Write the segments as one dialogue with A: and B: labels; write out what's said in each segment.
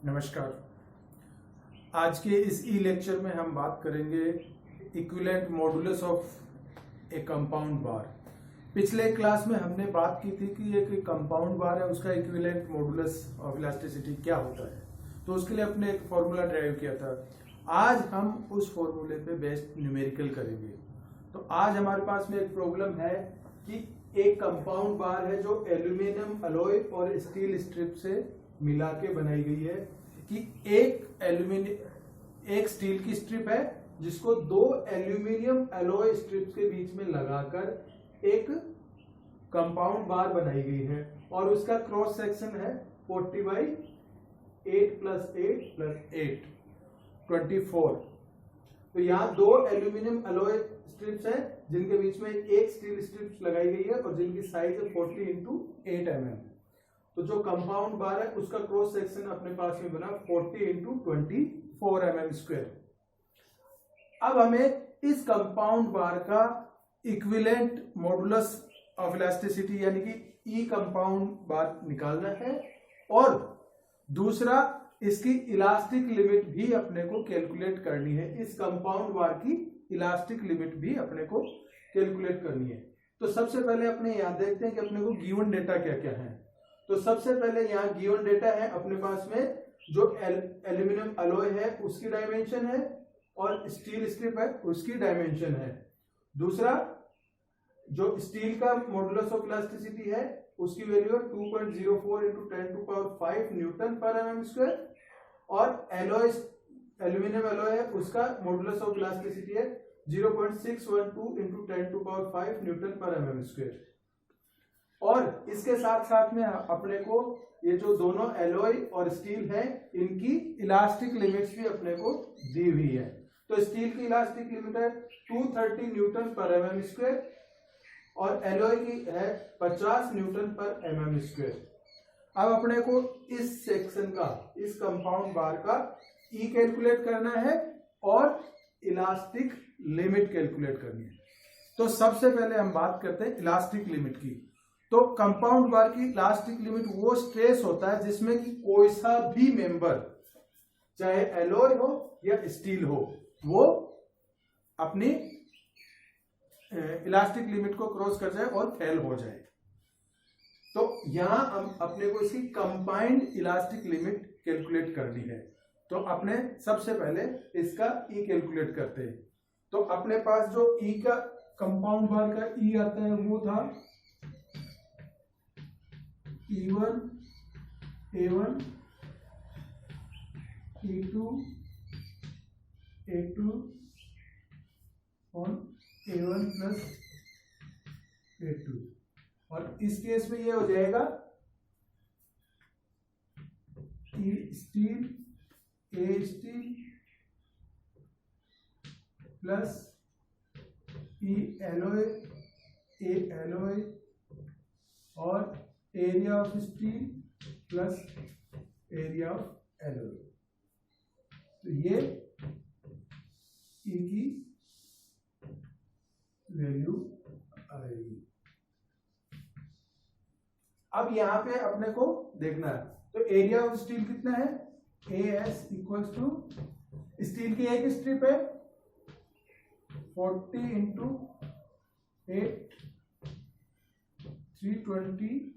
A: नमस्कार। आज के इस ई लेक्चर में हम बात करेंगे equivalent modulus of a compound bar. पिछले क्लास में हमने बात की थी कि एक कंपाउंड बार है, उसका इक्विवेलेंट मॉडुलस ऑफ इलास्टिसिटी क्या होता है, तो उसके लिए अपने एक फॉर्मूला ड्राइव किया था। आज हम उस फॉर्मूले पे बेस्ड न्यूमेरिकल करेंगे। तो आज हमारे पास में एक प्रॉब्लम है कि एक कंपाउंड बार है जो एल्यूमिनियम अलॉय और स्टील स्ट्रिप से मिला के बनाई गई है कि एक स्टील की स्ट्रिप है जिसको दो एल्यूमिनियम अलॉय स्ट्रिप्स के बीच में लगाकर एक कंपाउंड बार बनाई गई है और उसका क्रॉस सेक्शन है 40/8 + 8 + 8 24। तो यहाँ दो एल्यूमिनियम अलॉय स्ट्रिप्स हैं जिनके बीच में एक स्टील स्ट्रिप्स लगाई गई है और जिनकी साइज है 40 × 8 mm। तो जो कंपाउंड बार है उसका क्रॉस सेक्शन अपने पास में बना 40 × 24 mm²। अब हमें इस कंपाउंड बार का इक्विवेलेंट मॉडुलस ऑफ इलास्टिसिटी यानी कि ई कंपाउंड बार निकालना है और दूसरा इसकी इलास्टिक लिमिट भी अपने को कैलकुलेट करनी है। इस कंपाउंड बार की इलास्टिक लिमिट भी अपने को कैलकुलेट करनी है। तो सबसे पहले अपने यहां देखते हैं कि अपने को गिवन डेटा क्या क्या है। तो सबसे पहले यहाँ गिवन डेटा है अपने पास में जो एल्यूमिनियम अलॉय है उसकी डायमेंशन है और स्टील स्ट्रिप है उसकी डायमेंशन है। दूसरा जो स्टील का मॉडुलस ऑफ इलास्टिसिटी है उसकी वैल्यू है 2.04 × 10⁵ Nm/mm² और एल्यूमिनियम अलॉय है उसका मॉडुलस ऑफ इलास्टिसिटी है 0.612 × 10⁵ Nm/mm²। और इसके साथ साथ में अपने को ये जो दोनों एलॉय और स्टील है इनकी इलास्टिक लिमिट्स भी अपने को दी हुई है। तो स्टील की इलास्टिक लिमिट है 230 Nm/mm² और एलॉय की है 50 Nm/mm²। अब अपने को इस सेक्शन का, इस कंपाउंड बार का ई कैलकुलेट करना है और इलास्टिक लिमिट कैलकुलेट करनी है। तो सबसे पहले हम बात करते हैं इलास्टिक लिमिट की। तो कंपाउंड बार की इलास्टिक लिमिट वो स्ट्रेस होता है जिसमें कि कोई सा भी मेंबर, चाहे एलॉय हो या स्टील हो, वो अपनी इलास्टिक लिमिट को क्रॉस कर जाए और फेल हो जाए। तो यहां हम अपने को इसकी कंबाइंड इलास्टिक लिमिट कैलकुलेट करनी है। तो अपने सबसे पहले इसका ई कैलकुलेट करते हैं। तो अपने पास जो ई का कंपाउंड बार का ई आता है वो था E1 A1 E2 A2 और A1 + A2। और इस केस में ये हो जाएगा E steel A steel plus E alloy A alloy और area of steel plus area of alloy. तो ये ई की वैल्यू आएगी। अब यहां पे अपने को देखना है तो एरिया ऑफ स्टील कितना है, AS = स्टील की एक स्ट्रिप है 40 × 8 320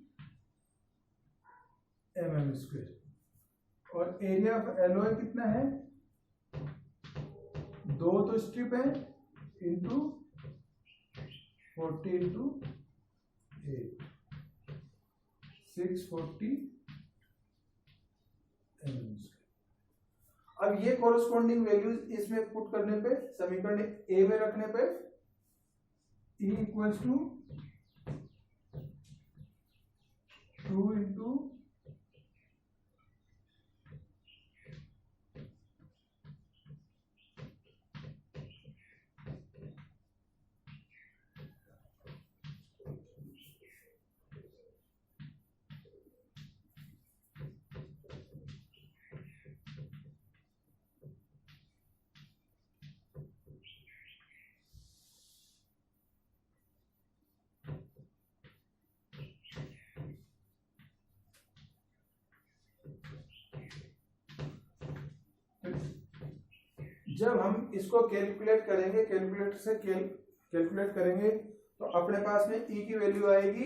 A: mm² और एरिया ऑफ एलॉय कितना है, दो तो स्ट्रिप है इंटू 40 × 8 640 mm²। अब ये कोरस्पॉन्डिंग वैल्यूज इसमें पुट करने पे, समीकरण ए में रखने पे E = 2 × जब हम इसको कैलकुलेट करेंगे, कैलकुलेटर से कैलकुलेट करेंगे तो अपने पास में ई की वैल्यू आएगी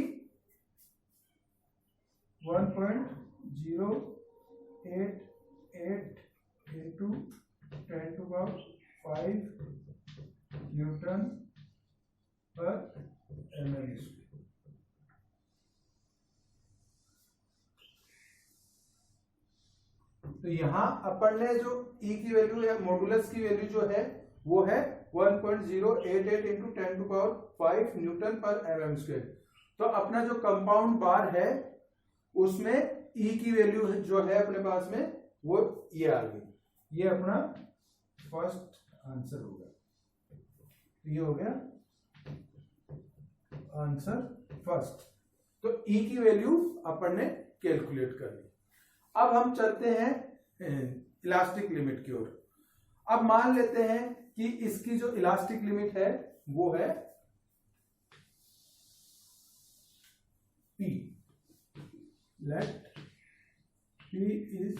A: 1.088 into 10⁵ न्यूटन पर mm²। तो यहां अपन ने जो ई की वैल्यू या मॉडुलस की वैल्यू जो है वो है 1.088 into 10⁵ न्यूटन पर mm²। तो अपना जो कंपाउंड बार है उसमें ई की वैल्यू जो है अपने पास में वो ये आ गई। ये अपना फर्स्ट आंसर होगा। ये हो गया आंसर फर्स्ट। तो ई की वैल्यू अपन ने कैलकुलेट कर ली। अब हम चलते हैं इलास्टिक लिमिट की ओर। अब मान लेते हैं कि इसकी जो इलास्टिक लिमिट है वो है P। Let P is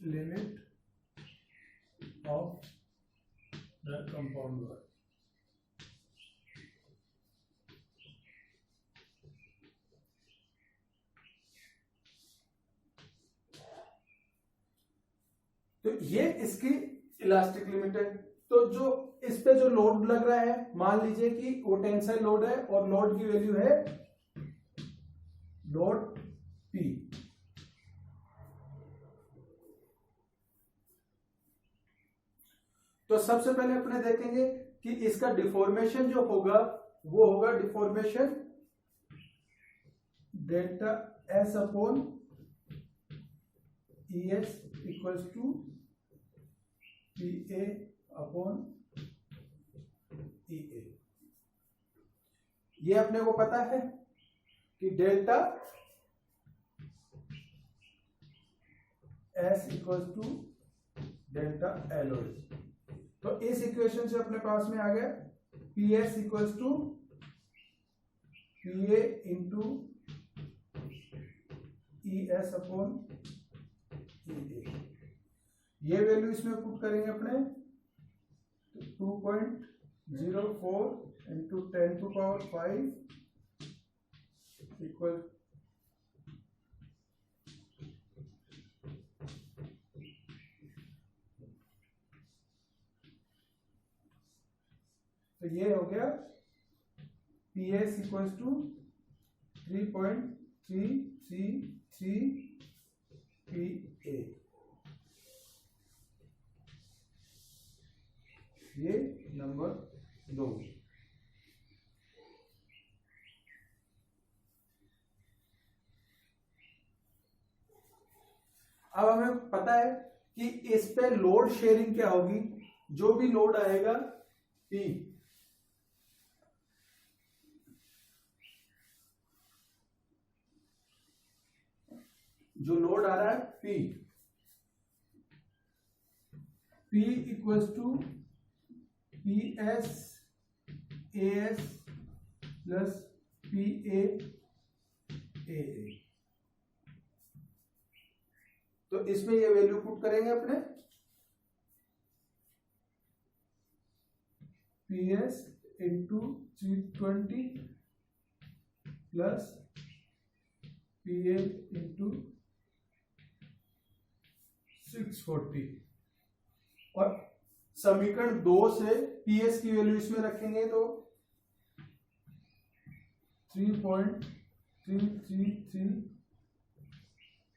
A: limit of the compound bar. तो ये इसकी इलास्टिक लिमिट है। तो जो इस पे जो लोड लग रहा है, मान लीजिए कि वो टेंसाइल लोड है और लोड की वैल्यू है लोड P। तो सबसे पहले अपने देखेंगे कि इसका डिफॉर्मेशन जो होगा वो होगा deformation delta S upon ES equals to PA upon EA। ये अपने को पता है कि delta S equals to delta LOS। तो इस इक्वेशन से अपने पास में आ गया PS equals to PA into ES upon EA। ये वैल्यू इसमें पुट करेंगे अपने 2.04 इंटू 10⁵ इक्वल तो ये हो गया PS इक्वल्स टू 3.333 PA। ये नंबर 2। अब हमें पता है कि इस पे लोड शेयरिंग क्या होगी। जो भी लोड आएगा P, जो लोड आ रहा है P equals to PS AS plus PA AA। तो इसमें ये वैल्यू पुट करेंगे अपने PS into 320 plus PA into 640 और समीकरण 2 से PS की वैल्यू इसमें रखेंगे तो 3.333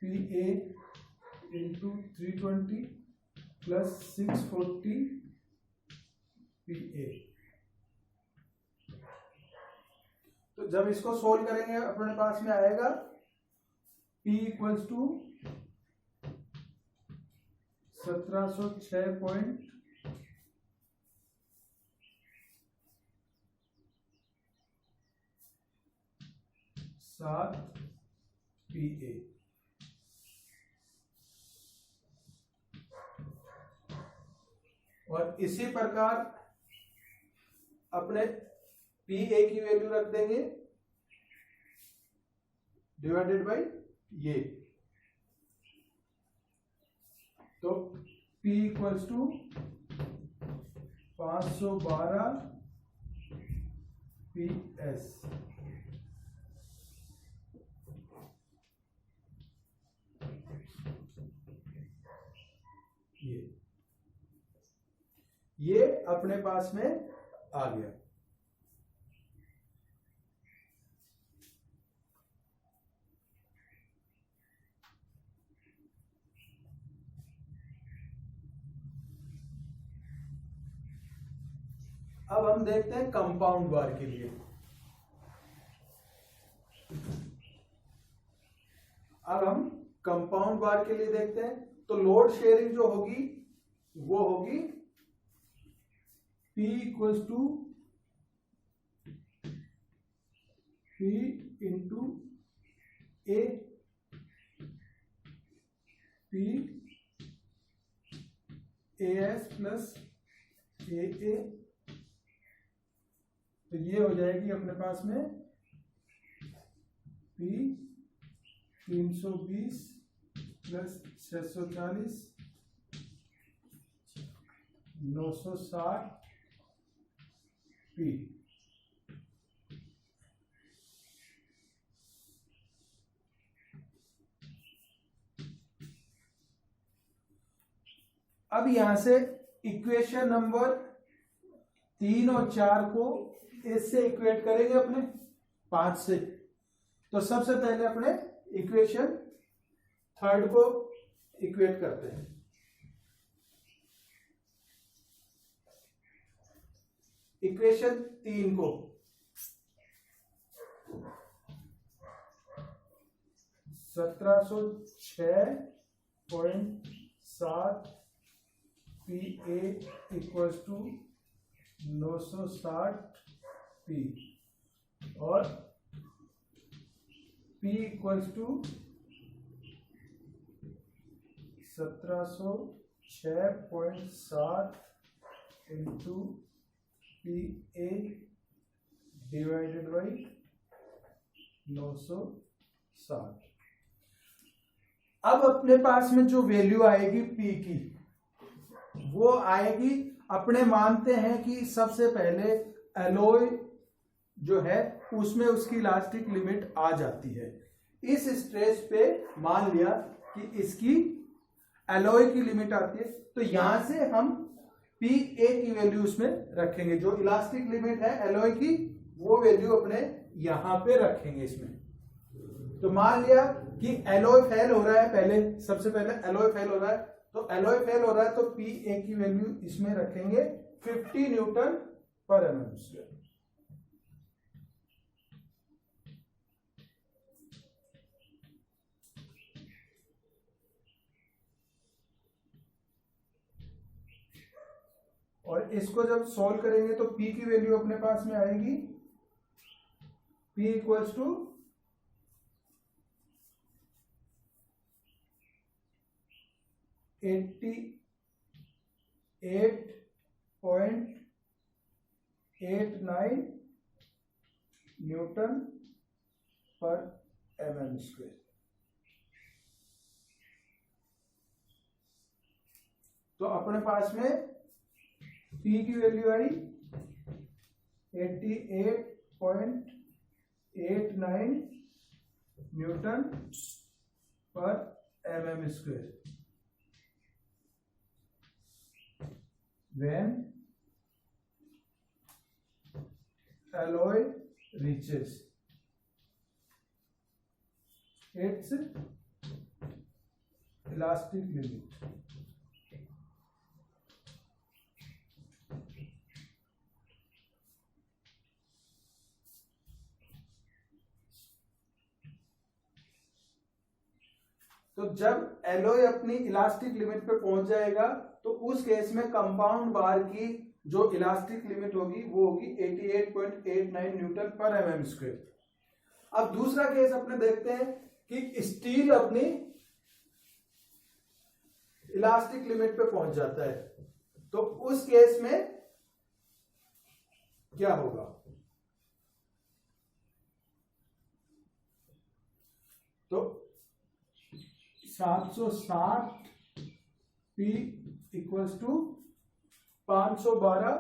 A: PA इंटू 320 प्लस 640 PA। तो जब इसको सोल्व करेंगे अपने पास में आएगा P इक्वल्स टू 1706.7 PA। और इसी प्रकार अपने PA की वैल्यू रख देंगे डिवाइडेड बाय ये तो P इक्वल्स टू 512 PS। ये अपने पास में आ गया। अब हम देखते हैं कंपाउंड बार के लिए। अब हम कंपाउंड बार के लिए देखते हैं। तो लोड शेयरिंग जो होगी वो होगी P equals to P into A, P AS plus AA। तो ये हो जाएगी अपने पास में P 320 प्लस 640 960 P। अब यहां से इक्वेशन नंबर 3 और 4 को इससे इक्वेट करेंगे अपने 5 से। तो सबसे पहले अपने इक्वेशन 3 को इक्वेट करते हैं। इक्वेशन 3 को 1706.7 PA इक्वल्स टू 960 P और P equals to 1706.7 into PA divided by 960। अब अपने पास में जो वैल्यू आएगी P की वो आएगी, अपने मानते हैं कि सबसे पहले एलॉय जो है उसमें उसकी इलास्टिक लिमिट आ जाती है। इस स्ट्रेस पे मान लिया कि इसकी एलॉय की लिमिट आती है, तो यहां से हम PA की वैल्यू उसमें रखेंगे। जो इलास्टिक लिमिट है एलॉय की वो वैल्यू अपने यहां पे रखेंगे इसमें। तो मान लिया कि एलॉय फेल हो रहा है, पहले सबसे पहले एलॉय फेल हो रहा है, तो एलॉय फेल हो रहा है तो PA की वैल्यू इसमें रखेंगे 50 न्यूटन पर mm स्क्वायर। और इसको जब सॉल्व करेंगे तो P की वैल्यू अपने पास में आएगी P इक्वल्स टू 88.89 न्यूटन पर mm स्क्वायर। तो अपने पास में P की वैल्यू आई 88.89 न्यूटन पर mm square when alloy reaches its elastic limit। तो जब एलॉय अपनी इलास्टिक लिमिट पे पहुंच जाएगा तो उस केस में कंपाउंड बार की जो इलास्टिक लिमिट होगी वो होगी 88.89 न्यूटन पर mm स्क्वायर। अब दूसरा केस अपने देखते हैं कि स्टील अपनी इलास्टिक लिमिट पे पहुंच जाता है, तो उस केस में क्या होगा। तो 760 P इक्वल्स टू 512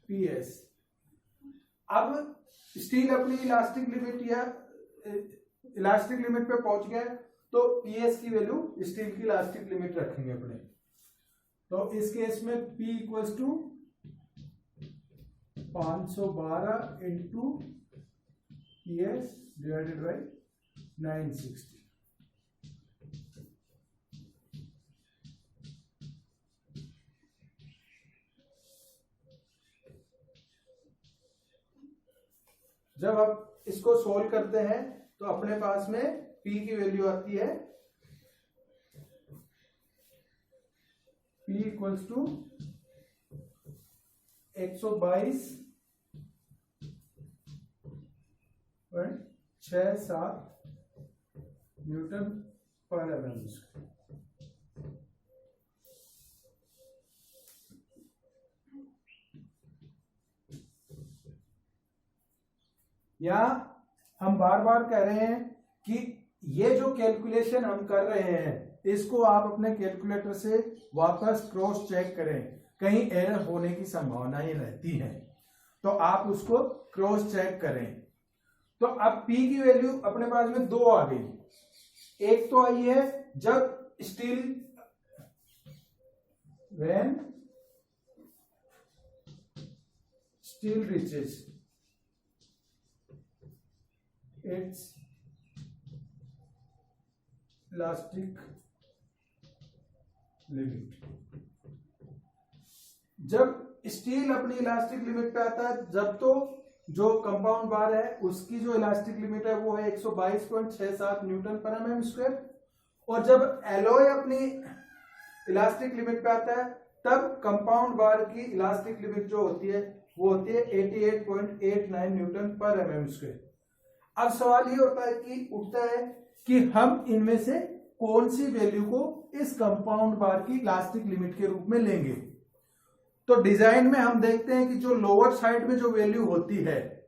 A: PS। अब स्टील अपनी इलास्टिक लिमिट या इलास्टिक लिमिट पे पहुंच गया, तो PS की वैल्यू स्टील की इलास्टिक लिमिट रखेंगे अपने। तो इस केस में P equals to 512 into PS divided by 960। जब आप इसको सोल्व करते हैं तो अपने पास में P की वैल्यू आती है P इक्वल्स टू 122.67 न्यूटन पर mm स्क्वायर। या हम बार बार कह रहे हैं कि ये जो कैलकुलेशन हम कर रहे हैं इसको आप अपने कैलकुलेटर से वापस क्रॉस चेक करें, कहीं एरर होने की संभावनाएं रहती हैं, तो आप उसको क्रॉस चेक करें। तो अब P की वैल्यू अपने पास में दो आ गई। एक तो आई है जब steel when steel reaches it's elastic limit. जब स्टील अपनी इलास्टिक लिमिट पे आता है, जब तो जो कंपाउंड बार है उसकी जो इलास्टिक लिमिट है वो है 122.67 न्यूटन पर mm स्क्वायर, और जब एलॉय अपनी इलास्टिक लिमिट पे आता है तब कंपाउंड बार की इलास्टिक लिमिट जो होती है वो होती है 88.89 न्यूटन पर mm स्क्वायर। अब सवाल ये उठता है कि हम इनमें से कौन सी वैल्यू को इस कंपाउंड बार की इलास्टिक लिमिट के रूप में लेंगे। तो डिजाइन में हम देखते हैं कि जो लोअर साइड में जो वैल्यू होती है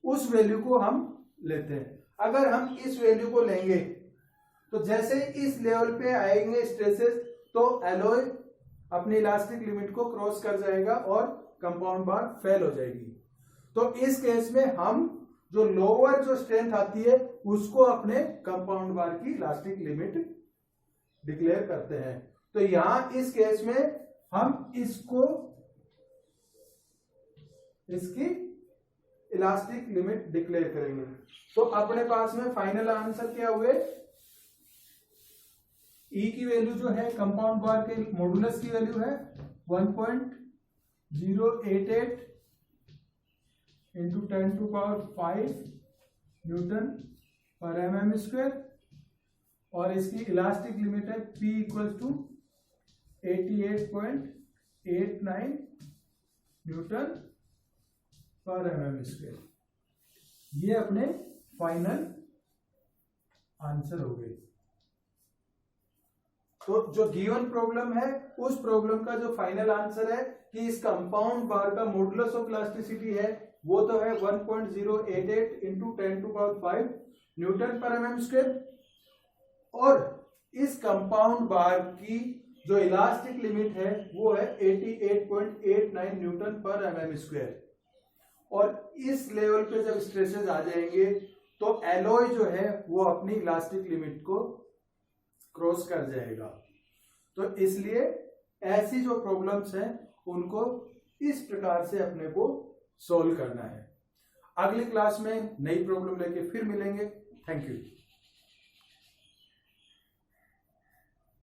A: उस वैल्यू को हम लेते हैं। अगर हम इस वैल्यू को लेंगे तो जैसे इस लेवल पे आएंगे स्ट्रेसेस, तो एलॉय अपनी इलास्टिक लिमिट को क्रॉस कर जाएगा और कंपाउंड बार फेल हो जाएगी। तो इस केस में हम जो लोअर जो स्ट्रेंथ आती है उसको अपने कंपाउंड बार की इलास्टिक लिमिट डिक्लेयर करते हैं। तो यहां इस केस में हम इसको इसकी इलास्टिक लिमिट डिक्लेयर करेंगे। तो अपने पास में फाइनल आंसर क्या हुए, E की वैल्यू जो है कंपाउंड बार के मॉडुलस की वैल्यू है 1.088 इंटू 10⁵ न्यूटन पर mm स्क्वायर, और इसकी इलास्टिक लिमिट है P इक्वल्स टू 88.89 न्यूटन पर mm स्क्वायर। ये अपने फाइनल आंसर हो गए। तो जो गिवन प्रॉब्लम है उस प्रॉब्लम का जो फाइनल आंसर है कि इस कंपाउंड बार का मॉडुलस ऑफ इलास्टिसिटी है वो तो है 1.088 इंटू 10⁵ न्यूटन पर mm स्क्वायर, और इस कंपाउंड बार की जो इलास्टिक लिमिट है वो है 88.89 न्यूटन पर mm स्क्वायर। और इस लेवल पे जब स्ट्रेसेस आ जाएंगे तो एलॉय जो है वो अपनी इलास्टिक लिमिट को क्रॉस कर जाएगा। तो इसलिए ऐसी जो प्रॉब्लम्स हैं उनको इस प्रकार से अपने को सॉल्व करना है। अगली क्लास में नई प्रॉब्लम लेके फिर मिलेंगे। Thank you.